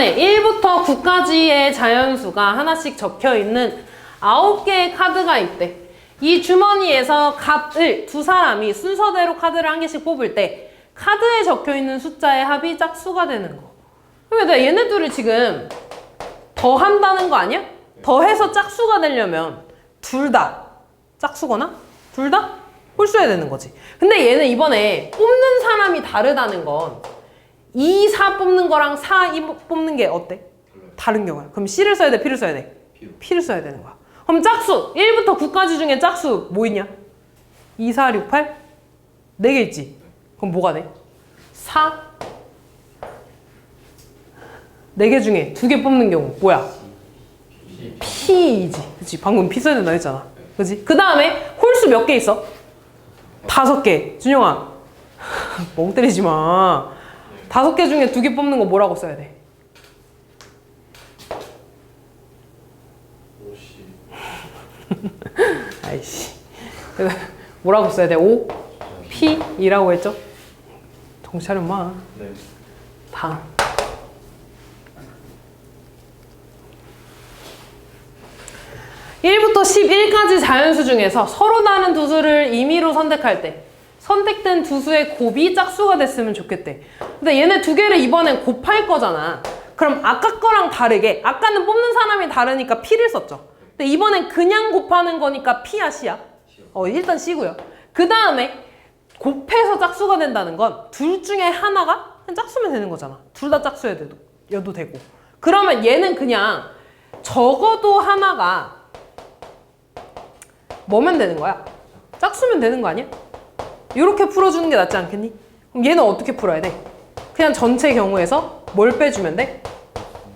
이번에 1부터 9까지의 자연수가 하나씩 적혀있는 9개의 카드가 있대. 이 주머니에서 값을 두 사람이 순서대로 카드를 한 개씩 뽑을 때 카드에 적혀있는 숫자의 합이 짝수가 되는 거. 그러면 내가 얘네들을 지금 더한다는 거 아니야? 더해서 짝수가 되려면 둘 다 짝수거나 둘 다 홀수여야 되는 거지. 근데 얘는 이번에 뽑는 사람이 다르다는 건 2, 4 뽑는 거랑 4, 2 뽑는 게 어때? 다른 경우야. 그럼 C를 써야 돼? P를 써야 돼? P를 써야 되는 거야. 그럼 짝수 1부터 9까지 중에 짝수 뭐 있냐? 2, 4, 6, 8? 4개 있지? 그럼 뭐가 돼? 4 4개 중에 2개 뽑는 경우 뭐야? P이지. 그치? 방금 P 써야 된다 했잖아. 그치? 그 다음에 홀수 몇 개 있어? 5개. 준영아 멍 때리지 마. 5개 중에 2개 뽑는 거 뭐라고 써야 돼? 아이씨. 뭐라고 써야 돼? 5? P? 2라고 했죠? 정신 차려 마. 네. 다음. (1부터 11까지) 자연수 중에서 서로 다른 두 수를 임의로 선택할 때 선택된 두 수의 곱이 짝수가 됐으면 좋겠대. 근데 얘네 두 개를 이번엔 곱할 거잖아. 그럼 아까 거랑 다르게 아까는 뽑는 사람이 다르니까 P를 썼죠. 근데 이번엔 그냥 곱하는 거니까 P야 C야? 일단 C고요. 그 다음에 곱해서 짝수가 된다는 건 둘 중에 하나가 그냥 짝수면 되는 거잖아. 둘 다 짝수여도 되고. 그러면 얘는 그냥 적어도 하나가 뭐면 되는 거야? 짝수면 되는 거 아니야? 이렇게 풀어주는 게 낫지 않겠니? 그럼 얘는 어떻게 풀어야 돼? 그냥 전체 경우에서 뭘 빼주면 돼?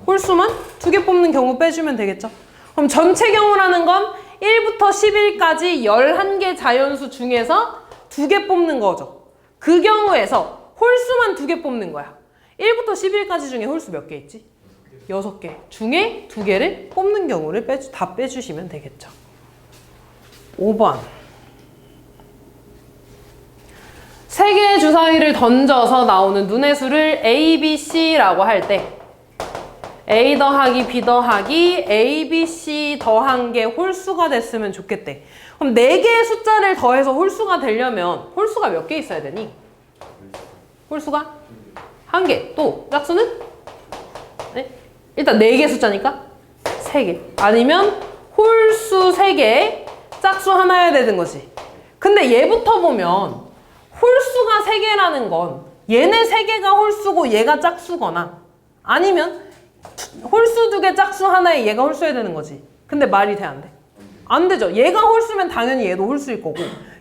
홀수만 2개 뽑는 경우 빼주면 되겠죠? 그럼 전체 경우라는 건 1부터 11까지 11개 자연수 중에서 2개 뽑는 거죠. 그 경우에서 홀수만 2개 뽑는 거야. 1부터 11까지 중에 홀수 몇 개 있지? 6개 중에 2개를 뽑는 경우를 다 빼주시면 되겠죠. 5번. 3개의 주사위를 던져서 나오는 눈의 수를 A, B, C라고 할 때 A 더하기 B 더하기 A, B, C 더한 게 홀수가 됐으면 좋겠대. 그럼 4개의 숫자를 더해서 홀수가 되려면 홀수가 몇 개 있어야 되니? 홀수가 1개. 또 짝수는? 네? 일단 4개 숫자니까 3개. 아니면 홀수 3개, 짝수 하나여야 되는 거지. 근데 얘부터 보면 홀수가 3개라는 건 얘네 3개가 홀수고 얘가 짝수거나 아니면 홀수 2개 짝수 하나에 얘가 홀수여야 되는 거지. 근데 말이 돼, 안 돼? 안 되죠. 얘가 홀수면 당연히 얘도 홀수일 거고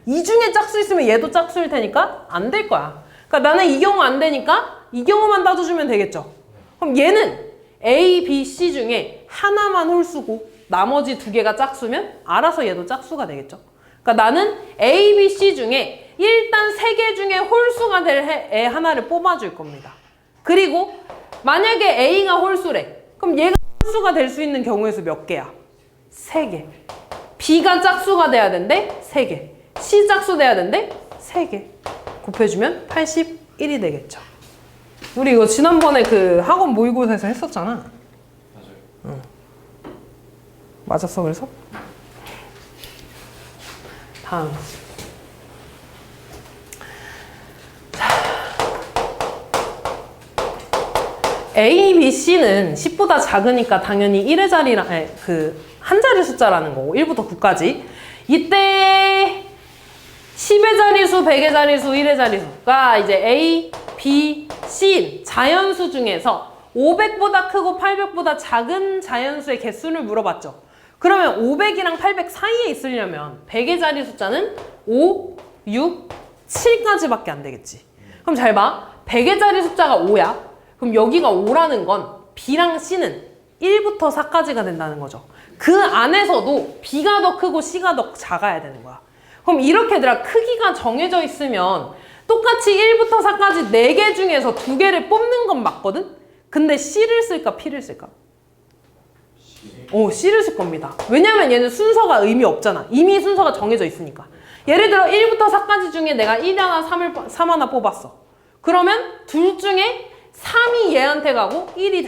이 중에 짝수 있으면 얘도 짝수일 테니까 안 될 거야. 그러니까 나는 이 경우 안 되니까 이 경우만 따져주면 되겠죠. 그럼 얘는 A, B, C 중에 하나만 홀수고 나머지 2개가 짝수면 알아서 얘도 짝수가 되겠죠. 그러니까 나는 A, B, C 중에 일단 3개 중에 홀수가 될 애 하나를 뽑아줄 겁니다. 그리고 만약에 A가 홀수래. 그럼 얘가 홀수가 될 수 있는 경우의 수 몇 개야? 3개. B가 짝수가 돼야 된대? 3개. C 짝수 돼야 된대? 3개. 곱해주면 81이 되겠죠. 우리 이거 지난번에 그 학원 모의고사에서 했었잖아. 맞아요. 응. 맞았어, 그래서? 다음. A, B, C는 10보다 작으니까 당연히 1의 자리랑, 한 자리 숫자라는 거고, 1부터 9까지. 이때 10의 자리수, 100의 자리수, 1의 자리수가 이제 A, B, C 자연수 중에서 500보다 크고 800보다 작은 자연수의 개수를 물어봤죠. 그러면 500이랑 800 사이에 있으려면 100의 자리 숫자는 5, 6, 7까지밖에 안 되겠지. 그럼 잘 봐. 100의 자리 숫자가 5야. 그럼 여기가 5라는 건 B랑 C는 1부터 4까지가 된다는 거죠. 그 안에서도 B가 더 크고 C가 더 작아야 되는 거야. 그럼 이렇게 얘들아 크기가 정해져 있으면 똑같이 1부터 4까지 4개 중에서 2개를 뽑는 건 맞거든? 근데 C를 쓸까 P를 쓸까? C를 쓸 겁니다. 왜냐면 얘는 순서가 의미 없잖아. 이미 순서가 정해져 있으니까. 예를 들어 1부터 4까지 중에 내가 1 하나, 3 하나 뽑았어. 그러면 둘 중에 3이 얘한테 가고 1이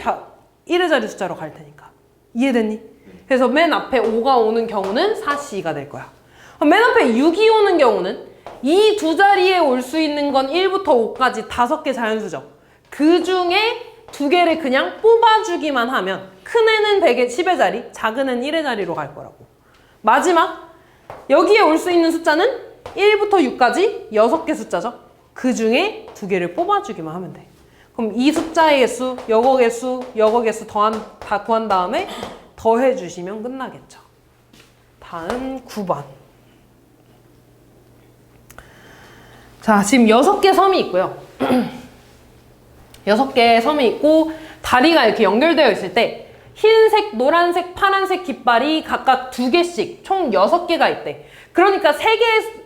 1의 자리 숫자로 갈 테니까. 이해됐니? 그래서 맨 앞에 5가 오는 경우는 4C가 될 거야. 맨 앞에 6이 오는 경우는 이 두 자리에 올 수 있는 건 1부터 5까지 5개 자연수죠. 그 중에 2개를 그냥 뽑아주기만 하면 큰 애는 10의 자리, 작은 애는 1의 자리로 갈 거라고. 마지막 여기에 올 수 있는 숫자는 1부터 6까지 6개 숫자죠. 그 중에 2개를 뽑아주기만 하면 돼. 그럼 이 숫자의 개수, 여거 개수, 여거 개수 다 구한 다음에 더해주시면 끝나겠죠. 다음 9번. 자, 지금 6개 섬이 있고요. 6개의 섬이 있고 다리가 이렇게 연결되어 있을 때 흰색, 노란색, 파란색 깃발이 각각 2개씩 총 6개가 있대. 그러니까 3개의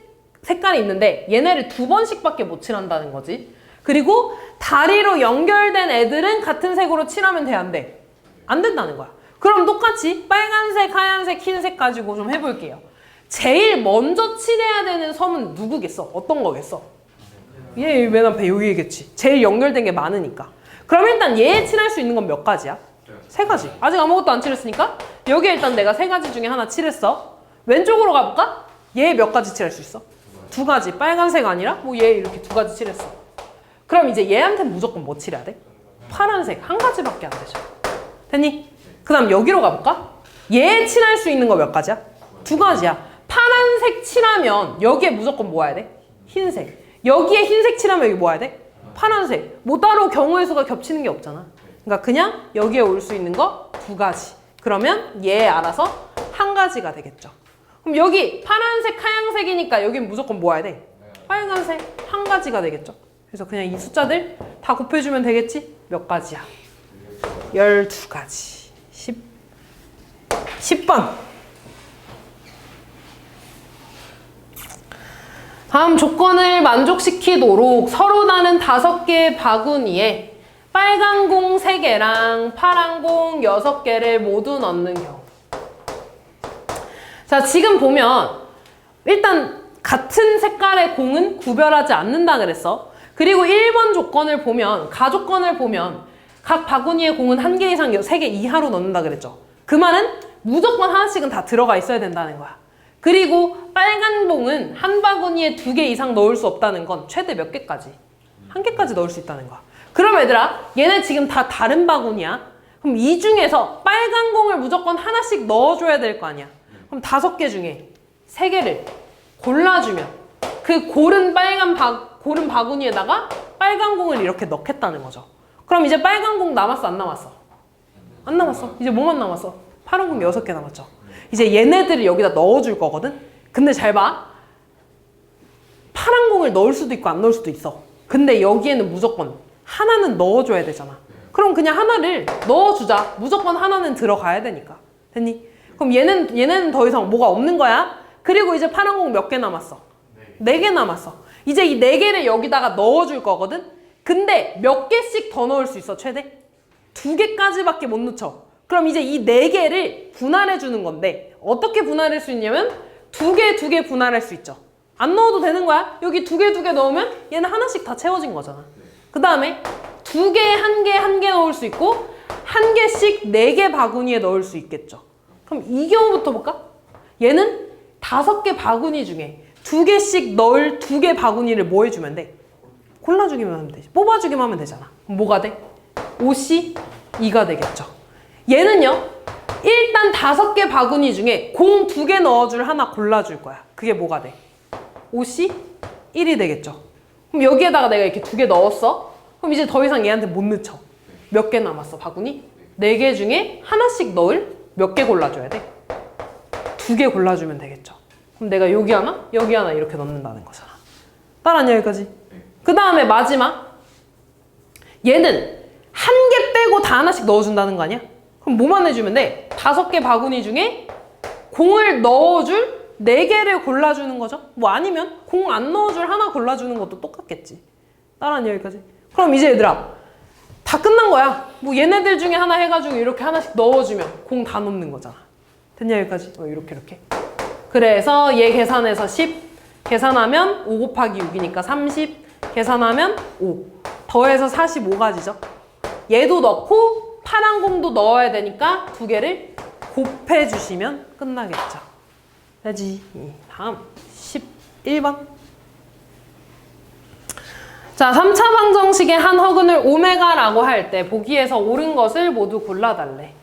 색깔이 있는데 얘네를 2번씩밖에 못 칠한다는 거지. 그리고 다리로 연결된 애들은 같은 색으로 칠하면 돼, 안 돼? 안 된다는 거야. 그럼 똑같이 빨간색, 하얀색, 흰색 가지고 좀 해볼게요. 제일 먼저 칠해야 되는 섬은 누구겠어? 어떤 거겠어? 얘 맨 앞에 여기겠지. 제일 연결된 게 많으니까. 그럼 일단 얘 칠할 수 있는 건 몇 가지야? 3가지. 아직 아무것도 안 칠했으니까 여기에 일단 내가 3가지 중에 하나 칠했어. 왼쪽으로 가볼까? 얘 몇 가지 칠할 수 있어? 2가지. 빨간색 아니라 뭐 얘 이렇게 2가지 칠했어. 그럼 이제 얘한테는 무조건 뭐 칠해야 돼? 파란색 1가지밖에 안 되죠. 됐니? 그 다음 여기로 가볼까? 얘 칠할 수 있는 거 몇 가지야? 2가지야. 파란색 칠하면 여기에 무조건 뭐 해야 돼? 흰색. 여기에 흰색 칠하면 여기 뭐 해야 돼? 파란색. 뭐 따로 경우의 수가 겹치는 게 없잖아. 그러니까 그냥 여기에 올 수 있는 거 2가지. 그러면 얘 알아서 1가지가 되겠죠. 그럼 여기 파란색, 하얀색이니까 여긴 무조건 뭐 해야 돼? 빨간색 1가지가 되겠죠. 그래서 그냥 이 숫자들 다 곱해주면 되겠지? 몇 가지야? 12가지. 10번. 다음 조건을 만족시키도록 서로 다른 5개의 바구니에 빨간 공 3개랑 파란 공 6개를 모두 넣는 경우. 자, 지금 보면 일단 같은 색깔의 공은 구별하지 않는다 그랬어. 그리고 1번 조건을 보면, 가조건을 보면 각 바구니의 공은 1개 이상 3개 이하로 넣는다 그랬죠. 그 말은 무조건 하나씩은 다 들어가 있어야 된다는 거야. 그리고 빨간 봉은 한 바구니에 2개 이상 넣을 수 없다는 건 최대 몇 개까지? 1개까지 넣을 수 있다는 거야. 그럼 얘들아, 얘네 지금 다 다른 바구니야. 그럼 이 중에서 빨간 공을 무조건 하나씩 넣어줘야 될 거 아니야. 그럼 5개 중에 3개를 골라주면 그 고른 고른 바구니에다가 빨간 공을 이렇게 넣겠다는 거죠. 그럼 이제 빨간 공 남았어, 안 남았어? 안 남았어. 이제 뭐만 남았어? 파란 공 6개 남았죠. 이제 얘네들을 여기다 넣어줄 거거든? 근데 잘 봐. 파란 공을 넣을 수도 있고 안 넣을 수도 있어. 근데 여기에는 무조건 하나는 넣어줘야 되잖아. 그럼 그냥 하나를 넣어주자. 무조건 하나는 들어가야 되니까. 됐니? 그럼 얘는 더 이상 뭐가 없는 거야. 그리고 이제 파란 공 몇 개 남았어? 4개 남았어. 이제 이 4개를 여기다가 넣어줄 거거든? 근데 몇 개씩 더 넣을 수 있어, 최대? 2개까지밖에 못 넣죠. 그럼 이제 이 4개를 분할해 주는 건데 어떻게 분할할 수 있냐면 2개 분할할 수 있죠. 안 넣어도 되는 거야. 여기 2개 넣으면 얘는 하나씩 다 채워진 거잖아. 그 다음에 2개, 1개 넣을 수 있고 1개씩 4개 바구니에 넣을 수 있겠죠. 그럼 이 경우부터 볼까? 얘는 5개 바구니 중에 2개씩 넣을 2개 바구니를 뭐 해주면 돼? 골라주기만 하면 되지. 뽑아주기만 하면 되잖아. 그럼 뭐가 돼? 5C 2가 되겠죠. 얘는요, 일단 5개 바구니 중에 공 2개 넣어줄 하나 골라줄 거야. 그게 뭐가 돼? 5C 1이 되겠죠. 그럼 여기에다가 내가 이렇게 2개 넣었어. 그럼 이제 더 이상 얘한테 못 넣죠. 몇 개 남았어, 바구니? 4개 중에 하나씩 넣을 몇 개 골라줘야 돼? 2개 골라주면 되겠죠. 그럼 내가 여기 하나, 여기 하나 이렇게 넣는다는 거잖아. 따라하냐, 여기까지? 그 다음에 마지막. 얘는 1개 빼고 다 하나씩 넣어준다는 거 아니야? 그럼 뭐만 해주면 돼? 5개 바구니 중에 공을 넣어줄 4개를 골라주는 거죠. 뭐 아니면 공 안 넣어줄 하나 골라주는 것도 똑같겠지. 따라하냐, 여기까지? 그럼 이제 얘들아, 다 끝난 거야. 뭐 얘네들 중에 하나 해가지고 이렇게 하나씩 넣어주면 공 다 넣는 거잖아. 됐냐, 여기까지? 이렇게. 그래서 얘 계산해서 10, 계산하면 5 곱하기 6이니까 30, 계산하면 5. 더해서 45가지죠. 얘도 넣고 파란 공도 넣어야 되니까 두 개를 곱해주시면 끝나겠죠. 되지. 다음 11번. 자, 3차 방정식의 한 허근을 오메가라고 할 때 보기에서 옳은 것을 모두 골라달래.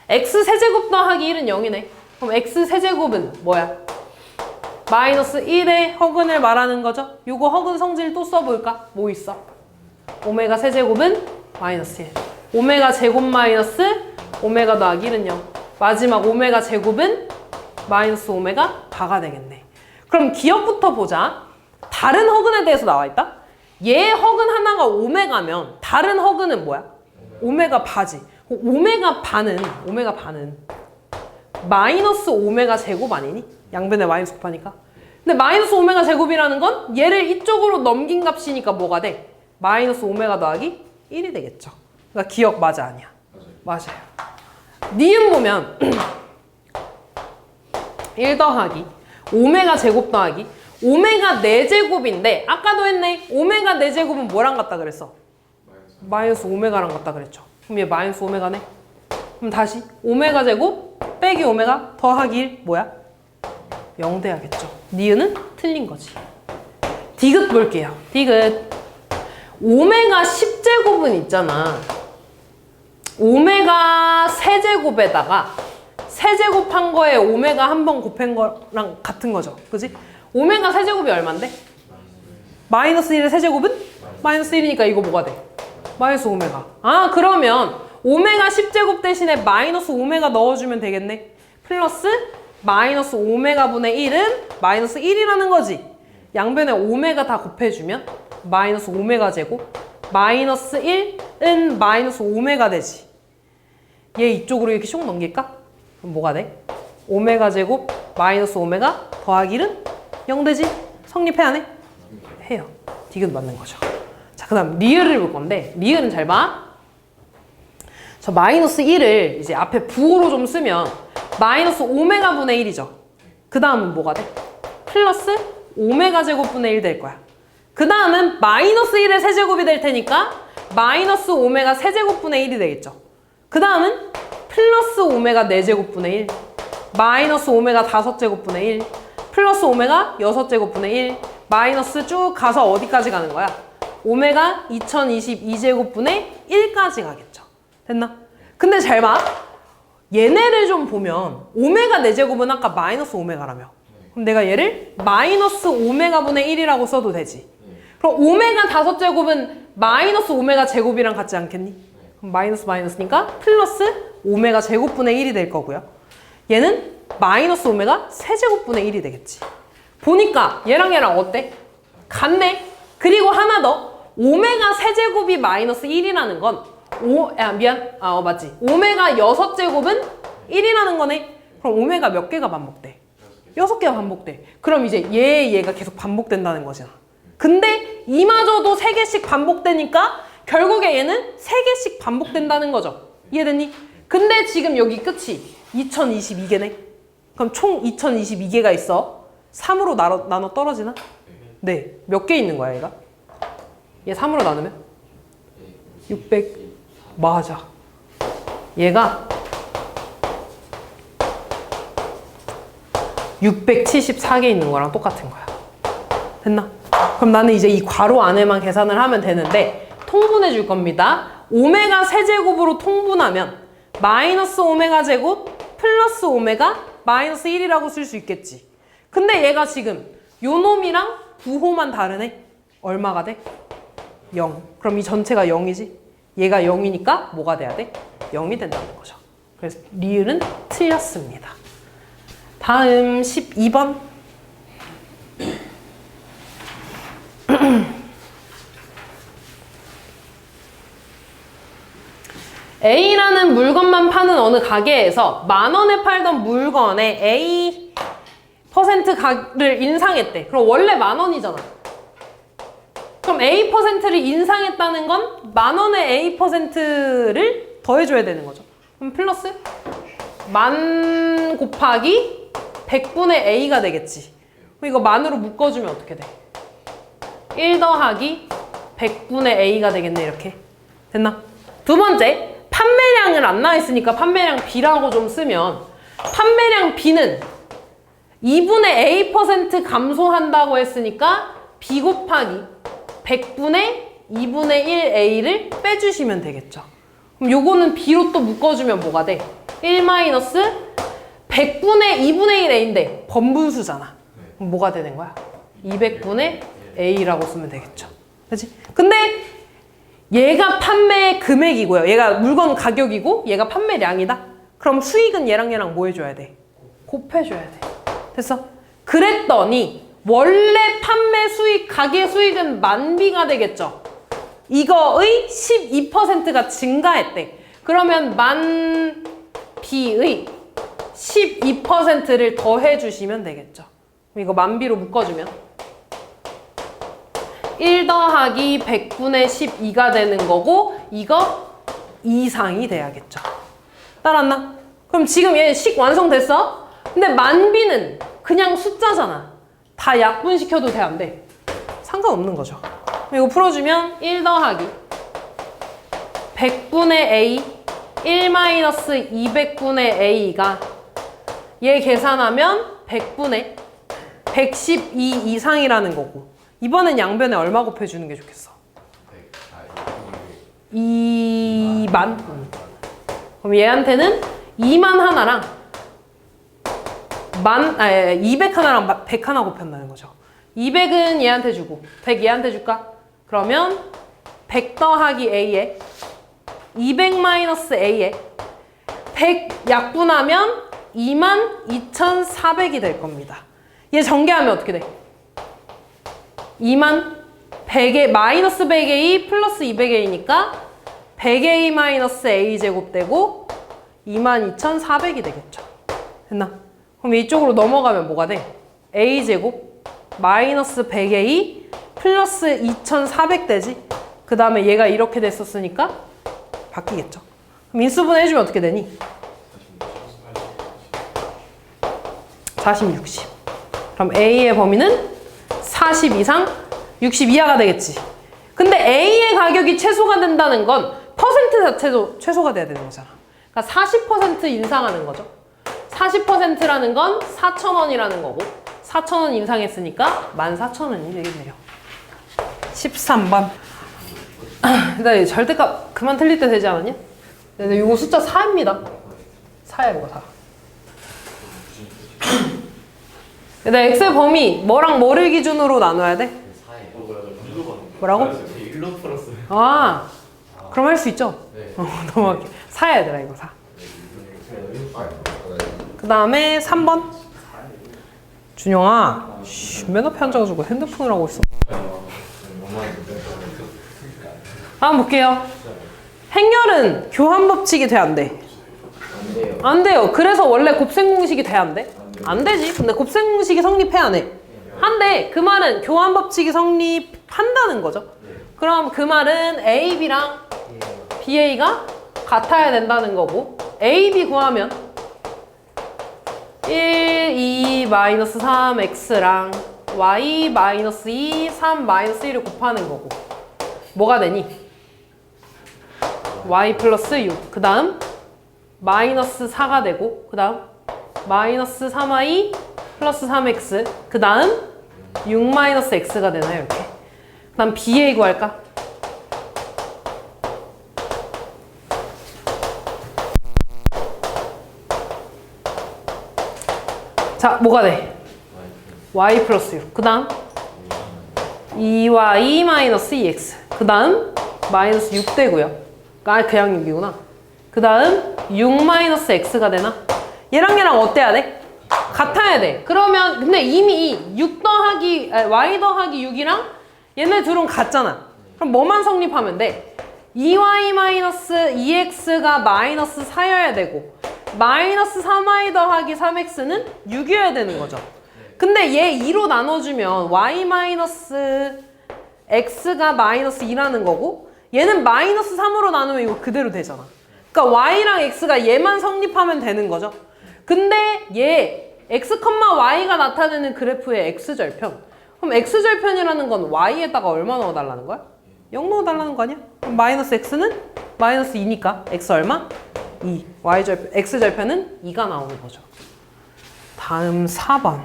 x세제곱 더하기 1은 0이네. 그럼 x세제곱은 뭐야? 마이너스 1의 허근을 말하는 거죠. 요거 허근 성질 또 써볼까? 뭐 있어? 오메가 세제곱은 마이너스 1. 오메가 제곱 마이너스 오메가 더하기 1은 0. 마지막 오메가 제곱은 마이너스 오메가 바가 되겠네. 그럼 기억부터 보자. 다른 허근에 대해서 나와있다? 얘 허근 하나가 오메가면 다른 허근은 뭐야? 오메가 바지. 오메가 바는 마이너스 오메가 제곱 아니니? 양변에 마이너스 곱하니까. 근데 마이너스 오메가 제곱이라는 건 얘를 이쪽으로 넘긴 값이니까 뭐가 돼? 마이너스 오메가 더하기 1이 되겠죠. 그러니까 기억 맞아 아니야? 맞아요. 니은 보면 1 더하기 오메가 제곱 더하기 오메가 4제곱인데 아까도 했네. 오메가 4제곱은 뭐랑 같다 그랬어? 마이너스 오메가랑 같다 그랬죠. 그럼 얘 마이너스 오메가네. 그럼 다시 오메가 제곱 빼기 오메가 더하기 1 뭐야? 0 돼야겠죠. 니은은 틀린 거지. 디귿 볼게요. 디귿. 오메가 10제곱은 있잖아. 오메가 세제곱에다가 세제곱한 거에 오메가 한 번 곱한 거랑 같은 거죠. 그지? 오메가 세제곱이 얼만데? 마이너스 1의 세제곱은? 마이너스 1이니까 이거 뭐가 돼? 마이너스 오메가. 아, 그러면 오메가 10제곱 대신에 마이너스 오메가 넣어주면 되겠네. 플러스 마이너스 오메가 분의 1은 마이너스 1이라는 거지. 양변에 오메가 다 곱해주면 마이너스 오메가 제곱 마이너스 1은 마이너스 오메가 되지. 얘 이쪽으로 이렇게 슉 넘길까? 그럼 뭐가 돼? 오메가 제곱 마이너스 오메가 더하기 1은 0 되지? 성립해 안 해? 해요. 디귿 맞는 거죠. 자, 그 다음 리을을 볼 건데 리을은 잘 봐. 저 마이너스 1을 이제 앞에 부호로 좀 쓰면 마이너스 오메가 분의 1이죠. 그 다음은 뭐가 돼? 플러스 오메가 제곱 분의 1 될 거야. 그 다음은 마이너스 1의 세제곱이 될 테니까 마이너스 오메가 세제곱 분의 1이 되겠죠. 그 다음은 플러스 오메가 4제곱 분의 1 마이너스 오메가 5제곱 분의 1 플러스 오메가 6제곱 분의 1 마이너스 쭉 가서 어디까지 가는 거야? 오메가 2022제곱 분의 1까지 가겠죠. 됐나? 근데 잘 봐. 얘네를 좀 보면 오메가 4제곱은 아까 마이너스 오메가라며. 그럼 내가 얘를 마이너스 오메가 분의 1이라고 써도 되지. 그럼 오메가 5제곱은 마이너스 오메가 제곱이랑 같지 않겠니? 그럼 마이너스 마이너스니까 플러스 오메가 제곱분의 1이 될 거고요. 얘는 마이너스 오메가 세제곱분의 1이 되겠지. 보니까 얘랑 어때? 같네. 그리고 하나 더. 오메가 세제곱이 마이너스 1이라는 건 맞지. 오메가 6제곱은 1이라는 거네. 그럼 오메가 몇 개가 반복돼? 6개가 반복돼. 그럼 이제 얘가 계속 반복된다는 거잖아. 근데 이마저도 3개씩 반복되니까 결국에 얘는 3개씩 반복된다는 거죠. 이해됐니? 근데 지금 여기 끝이 2022개네. 그럼 총 2022개가 있어. 3으로 나눠 떨어지나? 네. 몇 개 있는 거야 얘가? 얘 3으로 나누면? 600. 맞아. 얘가 674개 있는 거랑 똑같은 거야. 됐나? 그럼 나는 이제 이 괄호 안에만 계산을 하면 되는데 통분해 줄 겁니다. 오메가 세제곱으로 통분하면 마이너스 오메가 제곱 플러스 오메가 마이너스 1이라고 쓸 수 있겠지. 근데 얘가 지금 요 놈이랑 부호만 다르네. 얼마가 돼? 0. 그럼 이 전체가 0이지. 얘가 0이니까 뭐가 돼야 돼? 0이 된다는 거죠. 그래서 리을은 틀렸습니다. 다음 12번. A라는 물건만 파는 어느 가게에서 10,000원에 팔던 물건에 A %를 인상했대. 그럼 원래 10,000원이잖아. 그럼 A%를 인상했다는 건 10,000원의 A%를 더해줘야 되는 거죠. 그럼 플러스 10,000 곱하기 100분의 A가 되겠지. 그럼 이거 만으로 묶어주면 어떻게 돼? 1 더하기 100분의 A가 되겠네. 이렇게 됐나? 두 번째, 판매량을 안 나와 있으니까 판매량 B라고 좀 쓰면 판매량 B는 2분의 A% 감소한다고 했으니까 B 곱하기 100분의 2분의 1A를 빼주시면 되겠죠. 그럼 요거는 B로 또 묶어주면 뭐가 돼? 1 마이너스 100분의 2분의 1A인데 번분수잖아. 그럼 뭐가 되는 거야? 200분의 A라고 쓰면 되겠죠. 그치? 근데 얘가 판매 금액이고요. 얘가 물건 가격이고 얘가 판매량이다. 그럼 수익은 얘랑 뭐 해줘야 돼? 곱해줘야 돼. 됐어? 그랬더니 원래 판매 수익, 가게 수익은 만비가 되겠죠. 이거의 12%가 증가했대. 그러면 만비의 12%를 더해주시면 되겠죠. 그럼 이거 만비로 묶어주면 1 더하기 100분의 12가 되는 거고 이거 이상이 돼야겠죠. 따랐나? 그럼 지금 얘 식 완성됐어? 근데 만비는 그냥 숫자잖아. 다 약분시켜도 돼, 안 돼? 상관없는 거죠. 이거 풀어주면 1 더하기 100분의 A 1 마이너스 200분의 A가 얘 계산하면 100분의 112 이상이라는 거고 이번엔 양변에 얼마 곱해주는 게 좋겠어? 2만. 그럼 얘한테는 2만 하나랑 200 하나랑 100 하나 곱한다는 거죠. 200은 얘한테 주고 100 얘한테 줄까? 그러면 100 더하기 A에 200 마이너스 A에 100 약분하면 22,400이 될 겁니다. 얘 전개하면 어떻게 돼? 2만 100에 마이너스 100A 플러스 200A니까 100A 마이너스 A 제곱되고 22,400이 되겠죠. 됐나? 그럼 이쪽으로 넘어가면 뭐가 돼? A 제곱 마이너스 100A 플러스 2,400 되지? 그 다음에 얘가 이렇게 됐었으니까 바뀌겠죠. 그럼 인수분해 해주면 어떻게 되니? 40, 60. 그럼 A의 범위는 40 이상 60 이하가 되겠지. 근데 A의 가격이 최소가 된다는 건 퍼센트 자체도 최소가 돼야 되는 거잖아. 그러니까 40% 인상하는 거죠. 40%라는 건 4,000원이라는 거고 4,000원 인상했으니까 14,000원이 되겠네요. 13번. 나 절대값 그만 틀릴 때 되지 않았냐? 근데 이거 숫자 4입니다. 4야 이거 4. 근데 x의 범위 뭐랑 뭐를 기준으로 나눠야 돼? 뭐라고? 아, 그럼 할 수 있죠? 넘어갈게. 4야 얘들아 이거 4. 그 다음에 3번. 준영아, 맨 앞에 앉아가지고 핸드폰을 하고 있어. 한번 볼게요. 행렬은 교환 법칙이 돼, 안 돼? 안 돼요. 그래서 원래 곱셈 공식이 돼, 안 돼? 안 되지. 근데 곱셈 공식이 성립해, 안 해? 한데 그 말은 교환 법칙이 성립한다는 거죠. 그럼 그 말은 AB랑 BA가 같아야 된다는 거고 AB 구하면 1, 2, 마이너스 3x랑 y, 마이너스 2, 3, 마이너스 1을 곱하는 거고 뭐가 되니? y 플러스 6. 그 다음 마이너스 4가 되고 그 다음 마이너스 3y 플러스 3x 그 다음 6 마이너스 x가 되나요? 이렇게. 그 다음 BA 구할까? 자, 뭐가 돼? y 플러스 6. 그 다음 2y 마이너스 2x. 그 다음 마이너스 6 되고요. 아, 그냥 6이구나. 그 다음 6 마이너스 x가 되나? 얘랑 얘랑 어때야 돼? 같아야 돼. 그러면 근데 이미 6 더하기 y 더하기 6이랑 얘네 둘은 같잖아. 그럼 뭐만 성립하면 돼? 2y 마이너스 2x가 마이너스 4여야 되고 마이너스 3y 더하기 3x는 6이어야 되는 거죠. 근데 얘 2로 나눠주면 y 마이너스 x가 마이너스 2라는 거고 얘는 마이너스 3으로 나누면 이거 그대로 되잖아. 그러니까 y랑 x가 얘만 성립하면 되는 거죠. 근데 얘 x, y가 나타내는 그래프의 x절편. 그럼 x절편이라는 건 y에다가 얼마 넣어달라는 거야? 0 넣어달라는 거 아니야? 그럼 마이너스 x는 마이너스 2니까 x 얼마? 2. x절편은 2가 나오는 거죠. 다음 4번.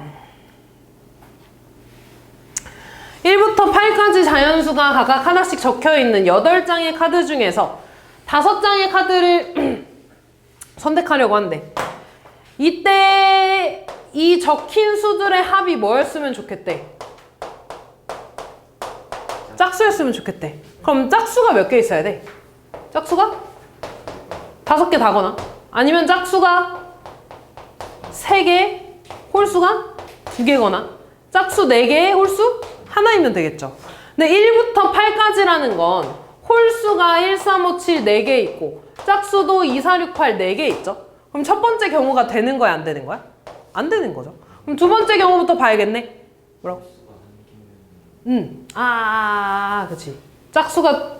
1부터 8까지 자연수가 각각 하나씩 적혀있는 8장의 카드 중에서 5장의 카드를 선택하려고 한대. 이때 이 적힌 수들의 합이 뭐였으면 좋겠대? 짝수였으면 좋겠대. 그럼 짝수가 몇 개 있어야 돼? 짝수가 5개 다거나 아니면 짝수가 3개, 홀수가 2개거나 짝수 4개에 홀수 하나이면 되겠죠. 근데 1부터 8까지라는 건 홀수가 1, 3, 5, 7 4개 있고 짝수도 2, 4, 6, 8 4개 있죠. 그럼 첫 번째 경우가 되는 거야, 안 되는 거야? 안 되는 거죠. 그럼 두 번째 경우부터 봐야겠네. 뭐라고? 그치. 짝수가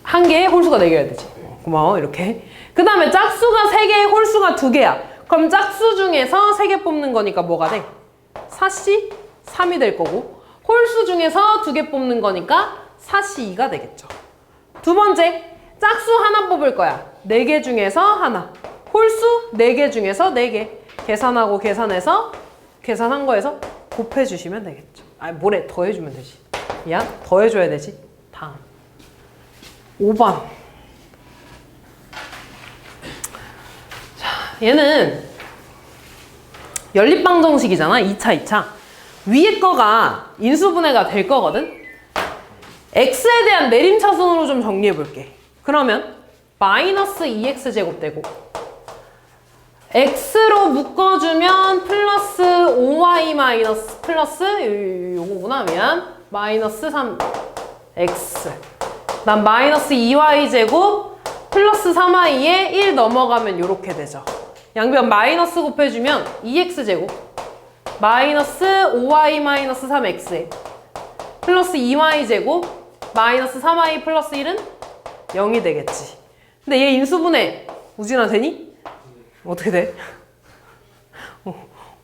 1개에 홀수가 4개여야 되지. 고마워, 이렇게. 그 다음에 짝수가 3개에 홀수가 2개야. 그럼 짝수 중에서 3개 뽑는 거니까 뭐가 돼? 4C 3이 될 거고 홀수 중에서 2개 뽑는 거니까 4C 2가 되겠죠. 두 번째, 짝수 하나 뽑을 거야. 4개 중에서 하나. 홀수 4개 중에서 4개. 계산하고 계산해서 계산한 거에서 곱해주시면 되겠죠. 뭐래? 더해주면 되지. 야, 더해줘야 되지. 다음 5번. 자, 얘는 연립방정식이잖아. 2차. 위에 거가 인수분해가 될 거거든. x에 대한 내림차순으로 좀 정리해 볼게. 그러면 마이너스 2x 제곱되고 x로 묶어주면 플러스 5y 마이너스 플러스 요거구나. 미안. 마이너스 3x 난 마이너스 2y 제곱 플러스 3y에 1 넘어가면 요렇게 되죠. 양변 마이너스 곱해주면 2x 제곱 마이너스 5y 마이너스 3x에 플러스 2y 제곱 마이너스 3y 플러스 1은 0이 되겠지. 근데 얘 인수분해 우진아 되니? 어떻게 돼?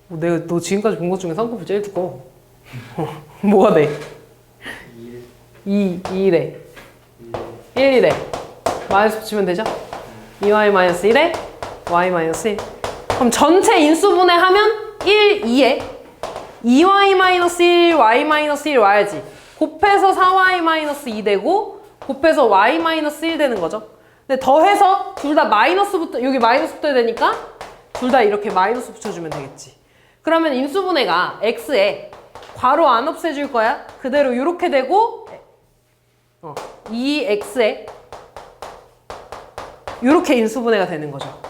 내가 너 지금까지 본 것 중에 쌍꺼풀 제일 두꺼워. 뭐가 돼? 2래 1이래 마이너스 붙이면 되죠? 2y 마이너스 1에 y 마이너스 1. 그럼 전체 인수분해하면 1, 2에 2y 마이너스 1, y 마이너스 1 와야지. 곱해서 4y 마이너스 2 되고 곱해서 y 마이너스 1 되는 거죠. 근데 더해서 둘 다 마이너스부터 여기 마이너스 붙어야 되니까 둘 다 이렇게 마이너스 붙여주면 되겠지. 그러면 인수분해가 x에 괄호 안 없애줄 거야. 그대로 이렇게 되고 2x에 이렇게 인수분해가 되는 거죠.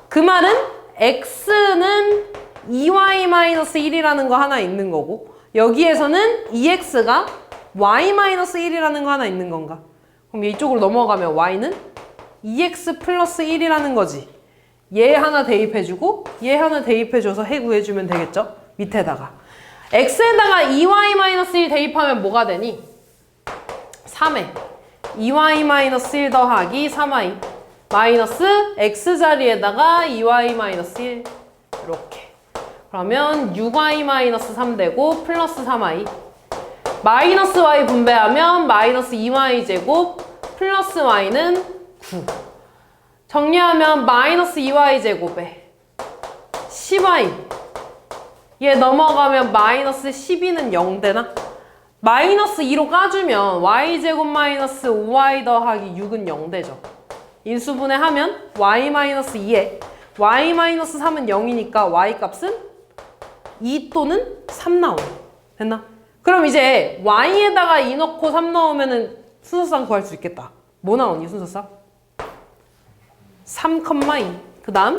그 말은 x는 2y-1이라는 거 하나 있는 거고 여기에서는 2x가 y-1이라는 거 하나 있는 건가? 그럼 이쪽으로 넘어가면 y는 2x 플러스 1이라는 거지. 얘 하나 대입해주고 얘 하나 대입해줘서 해구해주면 되겠죠? 밑에다가 x에다가 2y-1 대입하면 뭐가 되니? 3에 2y-1 더하기 3y 마이너스 x자리에다가 2y-1 이렇게. 그러면 6y-3 되고 플러스 3y 마이너스 y 분배하면 마이너스 2y 제곱 플러스 y는 9. 정리하면 마이너스 2y 제곱에 10y 얘 넘어가면 마이너스 12는 0 되나? 마이너스 2로 까주면 y 제곱 마이너스 5y 더하기 6은 0 되죠. 인수분해 하면 y-2에 y-3은 0이니까 y 값은 2 또는 3 나오네. 됐나? 그럼 이제 y에다가 2 넣고 3 넣으면은 순서상 구할 수 있겠다. 뭐 나오니 순서상? 3,2. 그 다음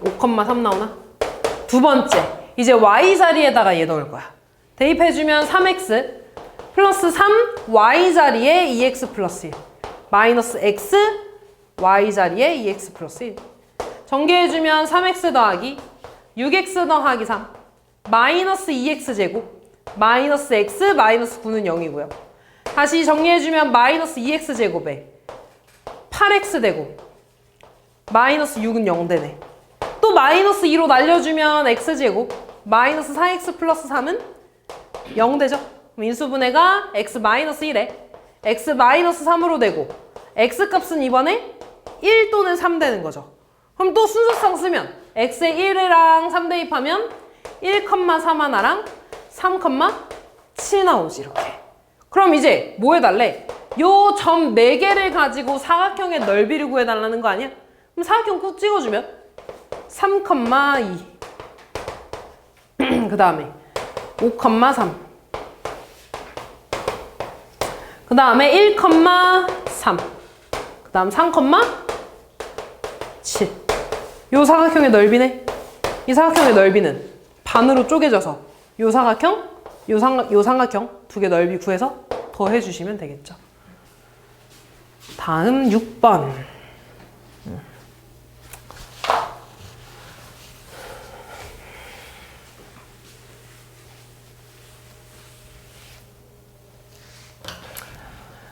5,3 나오나? 두 번째 이제 y 자리에다가 얘 넣을 거야. 대입해주면 3x 플러스 3 y 자리에 2x 플러스 1 마이너스 x y 자리에 2x 플러스 1 전개해주면 3x 더하기 6x 더하기 3 마이너스 2x 제곱 마이너스 x 마이너스 9는 0이고요. 다시 정리해주면 마이너스 2x 제곱에 8x 되고 마이너스 6은 0 되네. 또 마이너스 2로 날려주면 x제곱 마이너스 4x 플러스 3은 0 되죠. 그럼 인수분해가 x 마이너스 1에 x-3으로 되고 x값은 이번에 1 또는 3 되는 거죠. 그럼 또 순서상 쓰면 x에 1이랑 3 대입하면 1,3 하나랑 3,7 나오지 이렇게. 그럼 이제 뭐 해달래? 요 점 4개를 가지고 사각형의 넓이를 구해달라는 거 아니야? 그럼 사각형 꾹 찍어주면 3,2 그 다음에 5,3 그 다음에 1,3 그 다음 3,7 요 사각형의 넓이네. 이 사각형의 넓이는 반으로 쪼개져서 요 사각형, 요 삼각형 두 개 넓이 구해서 더해주시면 되겠죠. 다음 6번.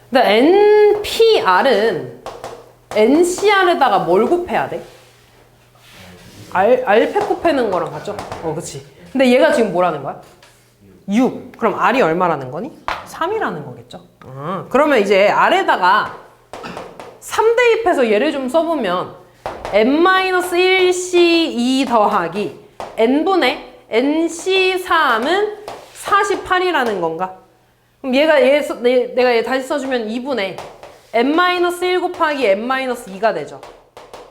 근데 NPR은 NCR에다가 뭘 곱해야 돼? R패 곱해는 거랑 같죠? 그치. 근데 얘가 지금 뭐라는 거야? 6. 그럼 R이 얼마라는 거니? 3이라는 거겠죠? 그러면 이제 R에다가 3 대입해서 얘를 좀 써보면 n-1c2 더하기 n분의 nc3은 48이라는 건가? 그럼 내가 얘 다시 써주면 2분의 n-1 곱하기 n-2가 되죠.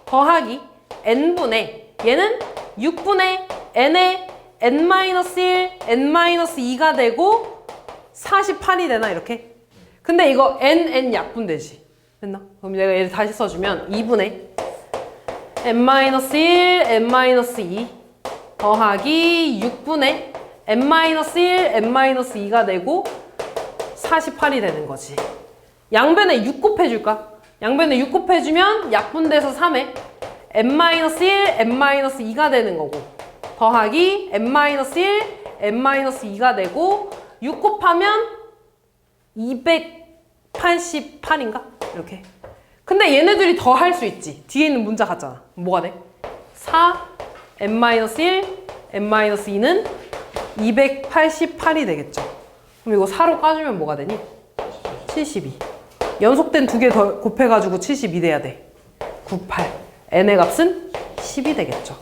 더하기 n분의 얘는 6분의 n의 n-1, n-2가 되고 48이 되나 이렇게? 근데 이거 n 약분되지. 됐나? 그럼 내가 얘를 다시 써주면 2분의 n-1, n-2 더하기 6분의 n-1, n-2가 되고 48이 되는 거지. 양변에 6 곱해줄까? 양변에 6 곱해주면 약분돼서 3에 n-1, n-2가 되는 거고 더하기 n-1, n-2가 되고 6 곱하면 288인가? 이렇게. 근데 얘네들이 더 할 수 있지. 뒤에 있는 문자 같잖아. 뭐가 돼? 4, n-1, n-2는 288이 되겠죠. 그럼 이거 4로 까주면 뭐가 되니? 72. 연속된 두 개 더 곱해가지고 72 돼야 돼. 98. n의 값은 10이 되겠죠.